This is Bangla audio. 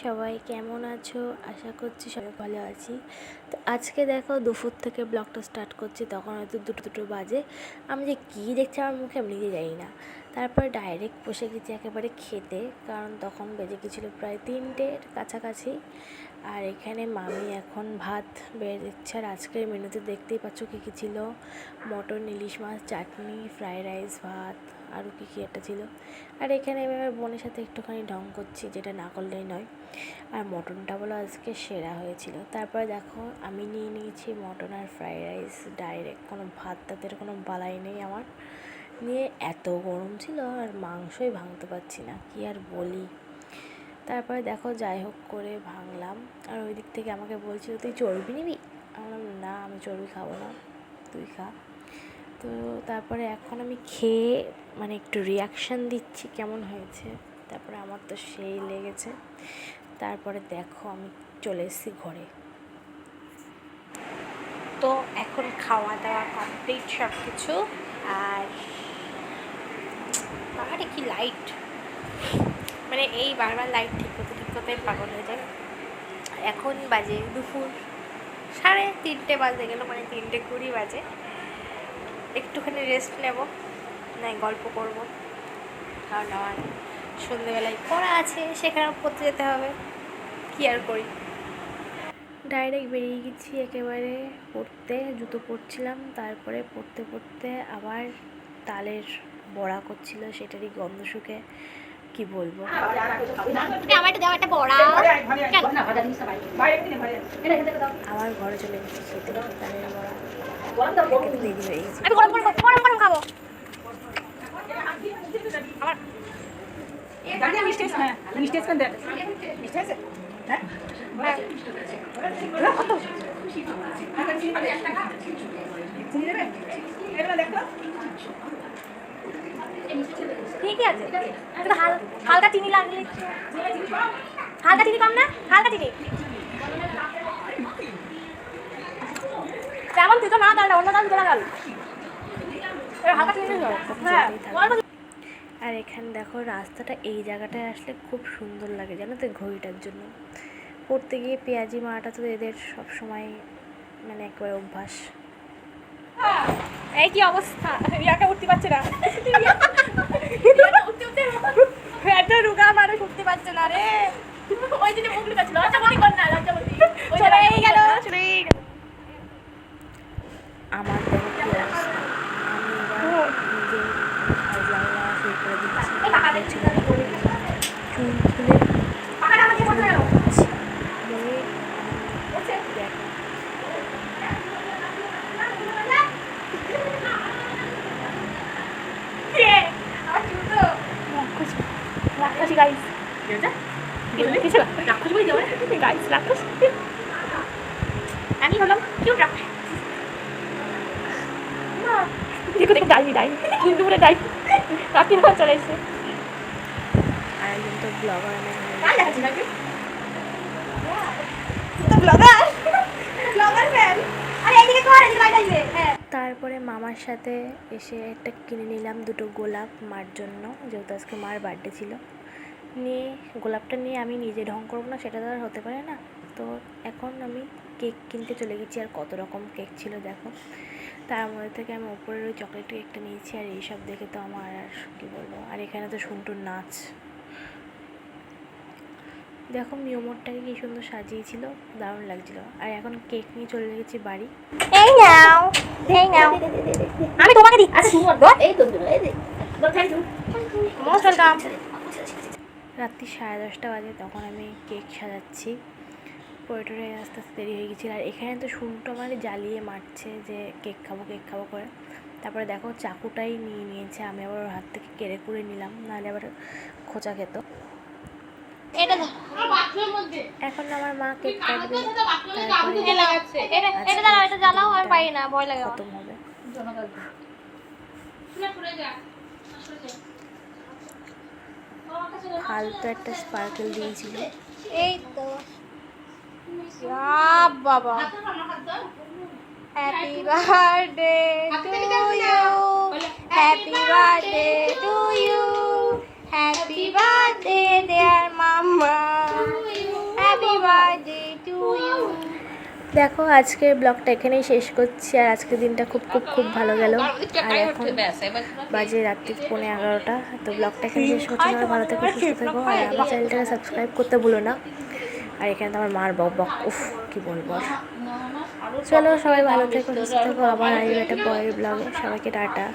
সবাই কেমন আছো? আশা করছি সবাই ভালো আছি। তো আজকে দেখো দুপুর থেকে ব্লগটা স্টার্ট করছি, তখন হয়তো দুটো বাজে। আমি যে কী দেখছি আমার মুখে আমি নিজে জানি না। তারপরে ডাইরেক্ট বসে গেছি একেবারে খেতে, কারণ তখন বেজে গেছিলো প্রায় 3টের কাছাকাছি। আর এখানে মামি এখন ভাত বেড়ে দিচ্ছে। আর আজকের মেনুতে দেখতেই পাচ্ছ কী কী ছিল: মটন, ইলিশ মাছ, চাটনি, ফ্রাইড রাইস, ভাত, আরও কী একটা ছিল। আর এখানে আমি আমার বোনের সাথে একটুখানি ঢং করছি, যেটা না করলেই নয়। আর মটনটা বলো আজকে সেরা হয়েছিল। তারপরে দেখো আমি নিয়ে নিয়েছি মটন আর ফ্রাইড রাইস ডাইরেক্ট, কোনো ভাত তাদের কোনো বালাই নেই আমার নিয়ে। এত গরম ছিল আর মাংসই ভাঙতে পারছি না, কি আর বলি। তারপরে দেখো যাই হোক করে ভাঙলাম। আর ওই দিক থেকে আমাকে বলছিল তুই চর্বি নিবি? আমি বললাম না, আমি চর্বি খাবো না, তুই খা। তো তারপরে এখন আমি খেয়ে মানে একটু রিয়াকশান দিচ্ছি কেমন হয়েছে। তারপরে আমার তো সেই লেগেছে। তারপরে দেখো আমি চলে এসেছি ঘরে। তো এখন খাওয়া দাওয়া কমপ্লিট সব কিছু। আর বাবারে কি লাইট, মানে এই বারবার লাইট ঠিক করতে পাগল হয়ে যায়। এখন বাজে দুপুর 3:30 বাজে গেলো, মানে 3:20 বাজে। একটুখানি রেস্ট নেব, নাই গল্প করব, কারণ আমার সন্ধ্যেবেলায় পড়া আছে, সেখানেও পড়তে যেতে হবে। কী আর করি, ডাইরেক্ট বেরিয়ে গেছি একেবারে পড়তে। জুতো পরছিলাম, তারপরে পড়তে পড়তে আবার তালের বড়া করছিল, সেটারই গন্ধ শুকে কি বলবো। আমার ঘরে চলে গেছি খেতে, তালের বড়া দেরি হয়ে গেছে। খাবো ঠিকই আছে, হালকা চিনি লাগলে, হালকা চিনি কম না, হালকা চিনি তেমন তুই তো না, তাহলে অন্য দাম চলে গেল, হালকা চিনি। আর এখানে দেখো রাস্তাটা, এই জায়গাটায় আসলে খুব সুন্দর লাগে জানো তো, ঘড়িটার জন্য। পড়তে গিয়ে পেঁয়াজি মারাটা তো এদের সবসময় মানে একবারে অভ্যাস। এই কি অবস্থা, রিয়াকে উঠতে পারছে না, এত রুগা মানুষ উঠতে পারছে না রে। ওই দিনে মুখ লুকাচ্ছিল, লজ্জাবতী কর না, লজ্জাবতী চলেই গেল। আমার দেখো কি অবস্থা, আমি এবার নিজে জানলা শুরু করে দিচ্ছি, চুল খুলে আমি হলাম কেউ রাখছি ডাইনি ডাইনি কিন্তু বলে ডাইনি রাখি না চলে এসে। আর একজন তো ব্লগার, তারপরে মামার সাথে এসে একটা কিনে নিলাম 2টো গোলাপ মার জন্য, যেহেতু আজকে মার বার্থডে ছিল। নিয়ে গোলাপটা নিয়ে আমি নিজে ঢং করবো না, সেটা তো আর হতে পারে না। তো এখন আমি কেক কিনতে চলে গেছি। আর কত রকম কেক ছিল দেখো, তার মধ্যে থেকে আমি ওপরের ওই চকলেট কেকটা নিয়েছি। আর এইসব দেখে তো আমার আর কী বলবো। আর এখানে তো সুন্টুর নাচ দেখো, মিওমোরটাকে কি সুন্দর সাজিয়েছিল, দারুণ লাগছিল। আর এখন কেক নিয়ে চলে গেছি বাড়ি। এই নাও, এই নাও, আমি তোমাকে দিচ্ছি। Most welcome. রাত্রি 10:30 বাজে, তখন আমি কেক সাজাচ্ছি। পোয়েটোরে আস্তে আস্তে দেরি হয়ে গেছিল। আর এখানে তো শুনটো মানে জ্বালিয়ে মারছে যে কেক খাবো করে। তারপরে দেখো চাকুটাই নিয়ে নিয়েছে, আমি আবার ওর হাত থেকে কেড়ে কুড়ে নিলাম, নাহলে আবার খোঁচা খেত। এখন আমার মা কেক কাটবে, খতম হবে। ফালতু একটা স্পার্কেল দিয়েছিল, এই তো বাবা। Happy birthday to you, happy birthday to you, happy birthday dear mamma. birthday to you. দেখো আজকের ব্লগটা এখানেই শেষ করছি। আর আজকের দিনটা খুব খুব খুব ভালো গেল। আর এখন বাজে রাত্রি 11:15। তো ব্লগটা এখানে শেষ করছি। সবাই ভালো থেকো, সুস্থ থেকো, আর আমার চ্যানেলটাকে সাবস্ক্রাইব করতে ভুলো না। আর এখানে তো আমার মার বক বক, উফ কী বলবো। চলো সবাই ভালো থেকো, সুস্থ থেকো, আবার আসবে একটা পরের ব্লগে। সবাইকে টাটা।